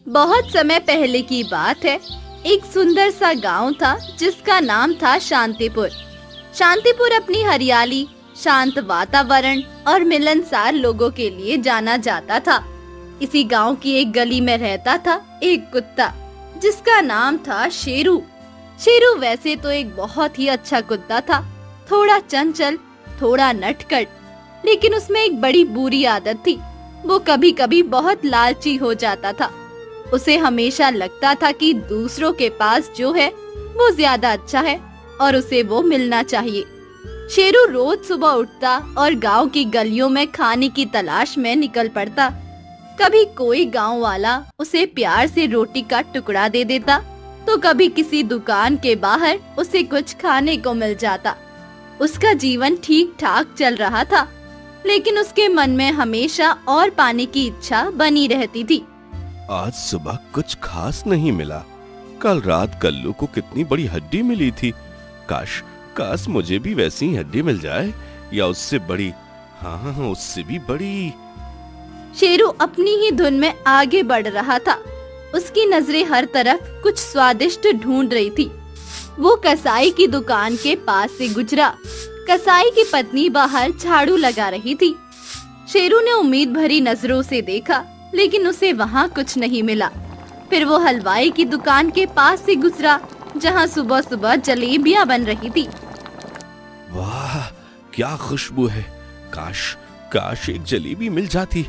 बहुत समय पहले की बात है। एक सुंदर सा गांव था जिसका नाम था शांतिपुर। शांतिपुर अपनी हरियाली, शांत वातावरण और मिलनसार लोगों के लिए जाना जाता था। इसी गांव की एक गली में रहता था एक कुत्ता जिसका नाम था शेरू। शेरू वैसे तो एक बहुत ही अच्छा कुत्ता था, थोड़ा चंचल, थोड़ा नटखट, लेकिन उसमें एक बड़ी बुरी आदत थी। वो कभी कभी बहुत लालची हो जाता था। उसे हमेशा लगता था कि दूसरों के पास जो है वो ज्यादा अच्छा है और उसे वो मिलना चाहिए। शेरू रोज सुबह उठता और गांव की गलियों में खाने की तलाश में निकल पड़ता। कभी कोई गांव वाला उसे प्यार से रोटी का टुकड़ा दे देता, तो कभी किसी दुकान के बाहर उसे कुछ खाने को मिल जाता। उसका जीवन ठीक ठाक चल रहा था, लेकिन उसके मन में हमेशा और पाने की इच्छा बनी रहती थी। आज सुबह कुछ खास नहीं मिला। कल रात कल्लू को कितनी बड़ी हड्डी मिली थी। काश काश मुझे भी वैसी ही हड्डी मिल जाए, या उससे बड़ी। हाँ, उससे भी बड़ी। शेरू अपनी ही धुन में आगे बढ़ रहा था। उसकी नजरें हर तरफ कुछ स्वादिष्ट ढूंढ रही थी। वो कसाई की दुकान के पास से गुजरा। कसाई की पत्नी बाहर झाड़ू लगा रही थी। शेरू ने उम्मीद भरी नजरों से देखा, लेकिन उसे वहाँ कुछ नहीं मिला। फिर वो हलवाई की दुकान के पास से गुजरा, जहाँ सुबह सुबह जलेबियाँ बन रही थी। वाह, क्या खुशबू है। काश काश एक जलेबी मिल जाती,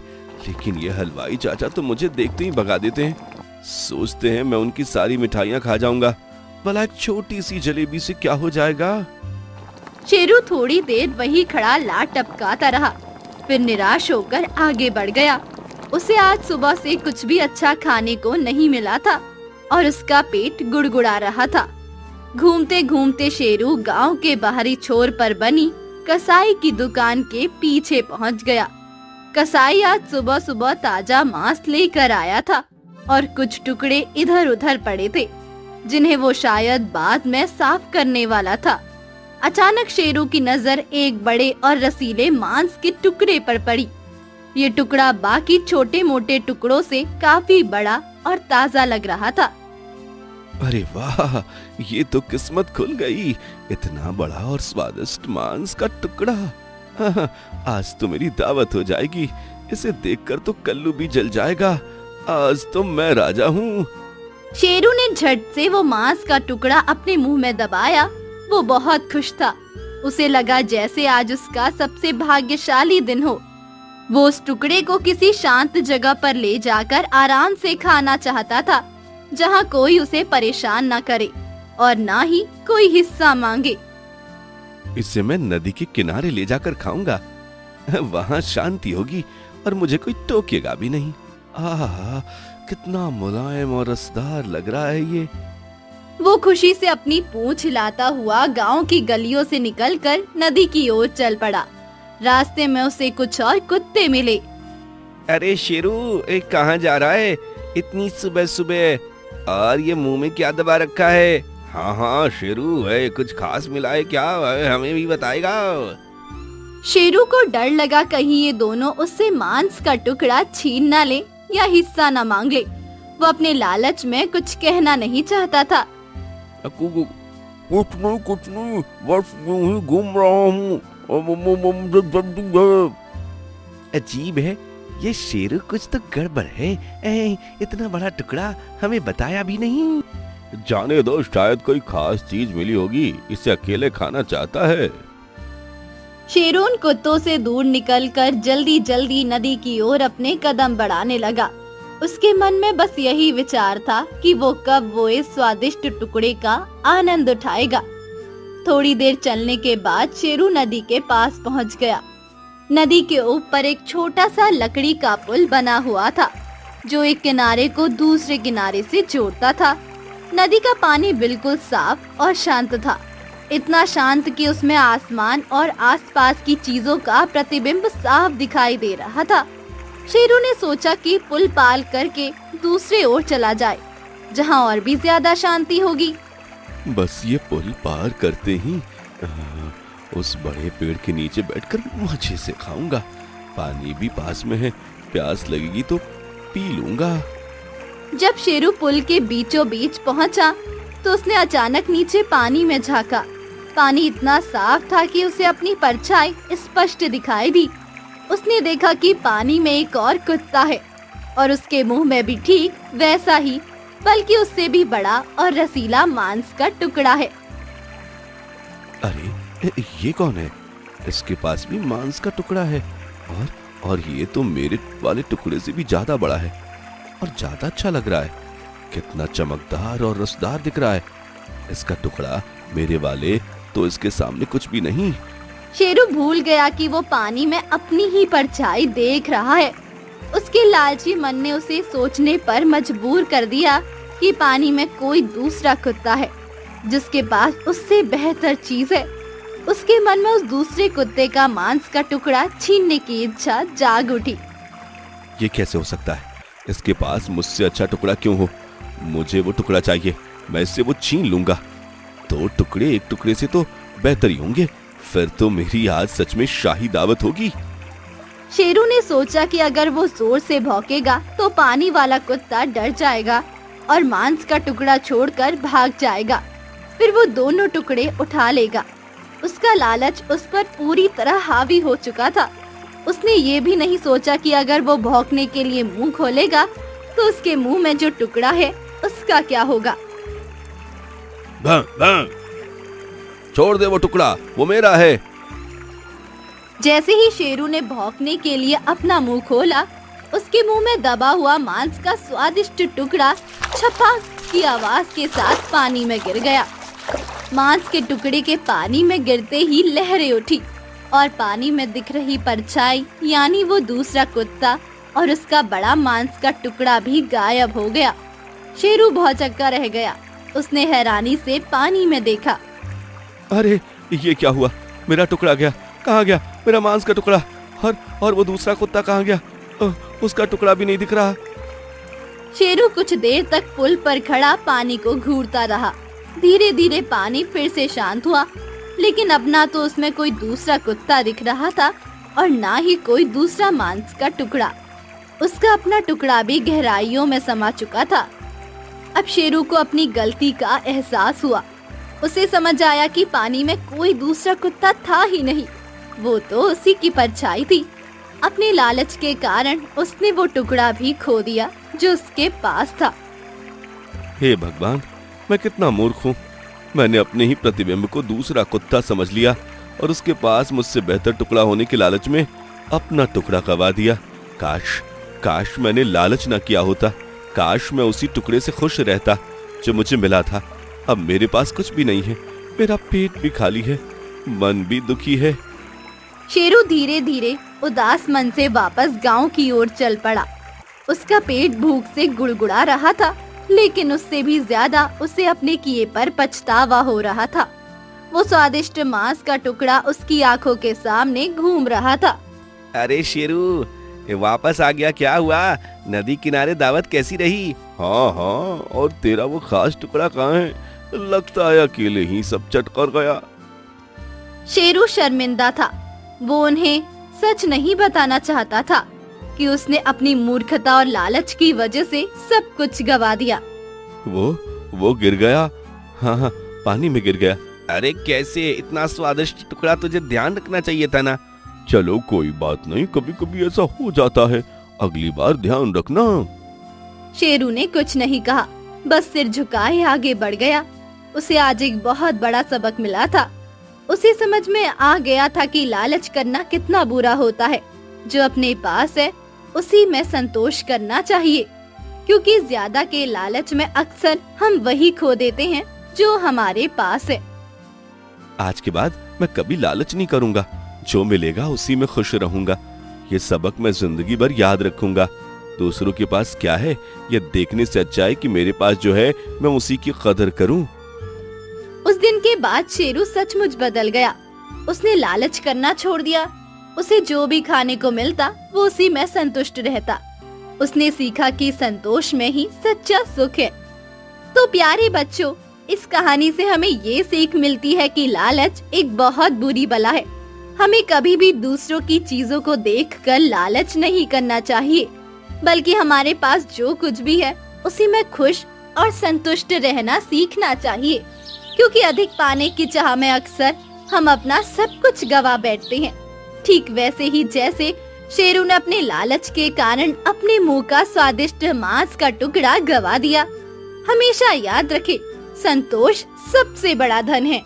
लेकिन ये हलवाई चाचा तो मुझे देखते ही भगा देते हैं। सोचते हैं मैं उनकी सारी मिठाइयाँ खा जाऊंगा। भला एक छोटी सी जलेबी से क्या हो जाएगा। शेरू थोड़ी देर वही खड़ा लात टपकाता रहा, फिर निराश होकर आगे बढ़ गया। उसे आज सुबह से कुछ भी अच्छा खाने को नहीं मिला था और उसका पेट गुड़गुड़ा रहा था। घूमते घूमते शेरू गांव के बाहरी छोर पर बनी कसाई की दुकान के पीछे पहुंच गया। कसाई आज सुबह सुबह ताजा मांस लेकर आया था और कुछ टुकड़े इधर उधर पड़े थे, जिन्हें वो शायद बाद में साफ करने वाला था। अचानक शेरू की नजर एक बड़े और रसीले मांस के टुकड़े पर पड़ी। ये टुकड़ा बाकी छोटे मोटे टुकड़ों से काफी बड़ा और ताजा लग रहा था। अरे वाह, ये तो किस्मत खुल गई। इतना बड़ा और स्वादिष्ट मांस का टुकड़ा। आज तो मेरी दावत हो जाएगी। इसे देखकर तो कल्लू भी जल जाएगा। आज तो मैं राजा हूँ। शेरू ने झट से वो मांस का टुकड़ा अपने मुंह में दबाया। वो बहुत खुश था। उसे लगा जैसे आज उसका सबसे भाग्यशाली दिन हो। वो उस टुकड़े को किसी शांत जगह पर ले जाकर आराम से खाना चाहता था, जहाँ कोई उसे परेशान न करे और ना ही कोई हिस्सा मांगे। इसे मैं नदी के किनारे ले जाकर खाऊंगा। वहाँ शांति होगी और मुझे कोई टोकेगा भी नहीं। आहा, कितना मुलायम और रसदार लग रहा है ये। वो खुशी से अपनी पूंछ हिलाता हुआ गांव की गलियों से निकलकर नदी की ओर चल पड़ा। रास्ते में उसे कुछ और कुत्ते मिले। अरे शेरू, कहाँ जा रहा है इतनी सुबह सुबह? और ये मुंह में क्या दबा रखा है? हाँ हाँ शेरू, है कुछ खास मिला है क्या? हमें भी बताएगा। शेरू को डर लगा कहीं ये दोनों उससे मांस का टुकड़ा छीन न ले या हिस्सा न मांग ले। वो अपने लालच में कुछ कहना नहीं चाहता था। कुछ नहीं, बस यूं ही घूम रहा हूँ। अजीब है, ये शेरू कुछ तो गड़बड़ है। इतना बड़ा टुकड़ा हमें बताया भी नहीं। जाने दो, शायद कोई खास चीज मिली होगी, इसे अकेले खाना चाहता है। शेरू उन कुत्तों से दूर निकलकर जल्दी जल्दी नदी की ओर अपने कदम बढ़ाने लगा। उसके मन में बस यही विचार था कि वो कब वो इस स्वादिष्ट टुकड़े का आनंद उठाएगा। थोड़ी देर चलने के बाद शेरू नदी के पास पहुंच गया। नदी के ऊपर एक छोटा सा लकड़ी का पुल बना हुआ था, जो एक किनारे को दूसरे किनारे से जोड़ता था। नदी का पानी बिल्कुल साफ और शांत था, इतना शांत कि उसमें आसमान और आसपास की चीजों का प्रतिबिंब साफ दिखाई दे रहा था। शेरू ने सोचा कि पुल पार करके दूसरे ओर चला जाए, जहाँ और भी ज्यादा शांति होगी। बस ये पुल पार करते ही उस बड़े पेड़ के नीचे बैठकर मजे से खाऊंगा। पानी भी पास में है, प्यास लगेगी तो पी लूंगा। जब शेरू पुल के बीचों बीच पहुंचा, तो उसने अचानक नीचे पानी में झांका। पानी इतना साफ था कि उसे अपनी परछाई स्पष्ट दिखाई दी। उसने देखा कि पानी में एक और कुत्ता है और उसके मुंह में भी ठीक वैसा ही, बल्कि उससे भी बड़ा और रसीला मांस का टुकड़ा है। अरे ये कौन है? इसके पास भी मांस का टुकड़ा है और ये तो मेरे वाले टुकड़े से भी ज्यादा बड़ा है और ज्यादा अच्छा लग रहा है। कितना चमकदार और रसदार दिख रहा है। इसका टुकड़ा मेरे वाले तो इसके सामने कुछ भी नहीं। शेरू भूल गया कि वो पानी में अपनी ही परछाई देख रहा है। उसके लालची मन ने उसे सोचने पर मजबूर कर दिया कि पानी में कोई दूसरा कुत्ता है जिसके पास उससे बेहतर चीज है। उसके मन में उस दूसरे कुत्ते का मांस का टुकड़ा छीनने की इच्छा जाग उठी। ये कैसे हो सकता है? इसके पास मुझसे अच्छा टुकड़ा क्यों हो? मुझे वो टुकड़ा चाहिए, मैं इससे वो छीन लूंगा। दो टुकड़े एक टुकड़े से तो बेहतर ही होंगे। फिर तो मेरी आज सच में शाही दावत होगी। शेरू ने सोचा कि अगर वो जोर से भौंकेगा तो पानी वाला कुत्ता डर जाएगा और मांस का टुकड़ा छोड़कर भाग जाएगा। फिर वो दोनों टुकड़े उठा लेगा। उसका लालच उस पर पूरी तरह हावी हो चुका था। उसने ये भी नहीं सोचा कि अगर वो भौंकने के लिए मुंह खोलेगा तो उसके मुंह में जो टुकड़ा है उसका क्या होगा। भां, भां। छोड़ दे वो टुकड़ा, वो मेरा है। जैसे ही शेरू ने भौंकने के लिए अपना मुंह खोला, उसके मुंह में दबा हुआ मांस का स्वादिष्ट टुकड़ा छपाक की आवाज के साथ पानी में गिर गया। मांस के टुकड़े के पानी में गिरते ही लहरें उठी और पानी में दिख रही परछाई यानी वो दूसरा कुत्ता और उसका बड़ा मांस का टुकड़ा भी गायब हो गया। शेरू भौचक्का रह गया। उसने हैरानी से पानी में देखा। अरे ये क्या हुआ? मेरा टुकड़ा गया। कहाँ गया मेरा मांस का टुकड़ा? और वो दूसरा कुत्ता कहाँ गया? उसका टुकड़ा भी नहीं दिख रहा। शेरू कुछ देर तक पुल पर खड़ा पानी को घूरता रहा। धीरे धीरे पानी फिर से शांत हुआ, लेकिन अब ना तो उसमें कोई दूसरा कुत्ता दिख रहा था और ना ही कोई दूसरा मांस का टुकड़ा। उसका अपना टुकड़ा भी गहराइयों में समा चुका था। अब शेरू को अपनी गलती का एहसास हुआ। उसे समझ आया कि पानी में कोई दूसरा कुत्ता था ही नहीं, वो तो उसी की परछाई थी। अपने लालच के कारण उसने वो टुकड़ा भी खो दिया जो उसके पास था। हे भगवान, मैं कितना मूर्ख हूँ। मैंने अपने ही प्रतिबिंब को दूसरा कुत्ता समझ लिया और उसके पास मुझसे बेहतर टुकड़ा होने के लालच में अपना टुकड़ा गवा दिया। काश मैंने लालच न किया होता। काश मैं उसी टुकड़े से खुश रहता जो मुझे मिला था। अब मेरे पास कुछ भी नहीं है। मेरा पेट भी खाली है, मन भी दुखी है। शेरू धीरे धीरे उदास मन से वापस गांव की ओर चल पड़ा। उसका पेट भूख से गुड़गुड़ा रहा था, लेकिन उससे भी ज्यादा उसे अपने किए पर पछतावा हो रहा था। वो स्वादिष्ट मांस का टुकड़ा उसकी आंखों के सामने घूम रहा था। अरे शेरू, ये वापस आ गया। क्या हुआ? नदी किनारे दावत कैसी रही? हाँ, और तेरा वो खास टुकड़ा कहाँ है? लगता है अकेले ही सब चट कर गया। शेरू शर्मिंदा था। वो उन्हें सच नहीं बताना चाहता था कि उसने अपनी मूर्खता और लालच की वजह से सब कुछ गवा दिया। वो गिर गया। हाँ, पानी में गिर गया। अरे कैसे? इतना स्वादिष्ट टुकड़ा, तुझे ध्यान रखना चाहिए था ना। चलो कोई बात नहीं, कभी कभी ऐसा हो जाता है, अगली बार ध्यान रखना। शेरू ने कुछ नहीं कहा, बस सिर झुकाए आगे बढ़ गया। उसे आज एक बहुत बड़ा सबक मिला था। उसे समझ में आ गया था कि लालच करना कितना बुरा होता है। जो अपने पास है उसी में संतोष करना चाहिए, क्योंकि ज्यादा के लालच में अक्सर हम वही खो देते हैं जो हमारे पास है। आज के बाद मैं कभी लालच नहीं करूंगा। जो मिलेगा उसी में खुश रहूंगा। ये सबक मैं जिंदगी भर याद रखूंगा। दूसरों के पास क्या है ये देखने से अच्छा है कि मेरे पास जो है मैं उसी की कदर करूं। उस दिन के बाद शेरू सचमुच बदल गया। उसने लालच करना छोड़ दिया। उसे जो भी खाने को मिलता वो उसी में संतुष्ट रहता। उसने सीखा कि संतोष में ही सच्चा सुख है। तो प्यारे बच्चों, इस कहानी से हमें ये सीख मिलती है कि लालच एक बहुत बुरी बला है। हमें कभी भी दूसरों की चीजों को देखकर लालच नहीं करना चाहिए, बल्कि हमारे पास जो कुछ भी है उसी में खुश और संतुष्ट रहना सीखना चाहिए, क्योंकि अधिक पाने की चाह में अक्सर हम अपना सब कुछ गवा बैठते हैं। ठीक वैसे ही जैसे शेरू ने अपने लालच के कारण अपने मुंह का स्वादिष्ट मांस का टुकड़ा गवा दिया। हमेशा याद रखें, संतोष सबसे बड़ा धन है।